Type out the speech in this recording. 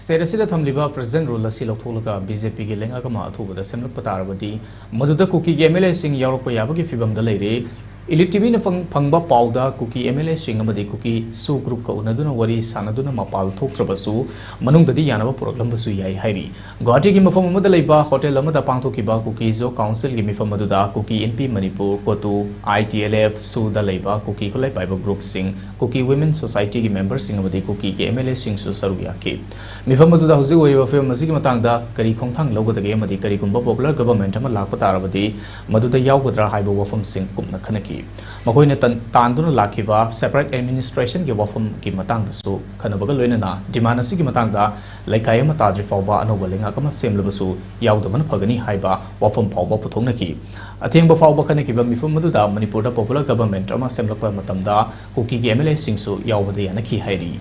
state असिदा थमलिबा president rule असि लौथोलगा BJP के लेंगागमा अथुबदा सेमलप तारबदी मदुदा cookie के एमएलए सिंह यावरप याबगी फिबमदा लेरे इलिट टीवी न फंगबा पाउदा कुकी एमएलए सिंह अमदी कुकी सु ग्रुप का उनदुना वरी सानदुना मपाल थोक्त्रबसु मनुंगददी यानबा पुरकलंबसु याई हाइरी गुवाहाटी की मफम अमदा लेबा होटल अमदा पांगथोकिबा कुकी जो काउंसिल की मिफम अदुदा कुकी एनपी मणिपुर कोतु आईटीएलएफ सुदा लेबा कुकी खुलाई पाइबा group Singh Kuki women society की मेंबर सिंह अमदी कुकी के एमएलए सिंह सु सरू याकी मिफम अदुदा हुजिक ओइबा फिल्म मसिगी मतंगदा करी खोंथांग लौगदगे अमदी करी गुंबा पॉपुलर गवर्नमेंट अमा लाकपा तारबदी मदुदा यावगदरा हाइबा वफम सिंह कुमना खनकी मखोइने तांदुना लाखिबा सेपरेट एडमिनिस्ट्रेशन के वफम की मतंगदसु खनबगा लोइनना डिमांड असिगी मतंगदा लैकाय अमा ताद्रि फावबा अनोबा लेंगाकमा सेमलबसु यावदबन फगनी हाइबा वफम फावबा पुथोंनकी अथेंबा फावबा खनकिबा मिफम मदुदा मणिपुरदा पॉपुलर गवर्नमेंट अमा सेमलकपा मतमदा कुकी के एमएलए सिंहसु यावबदा यानकी हाइरी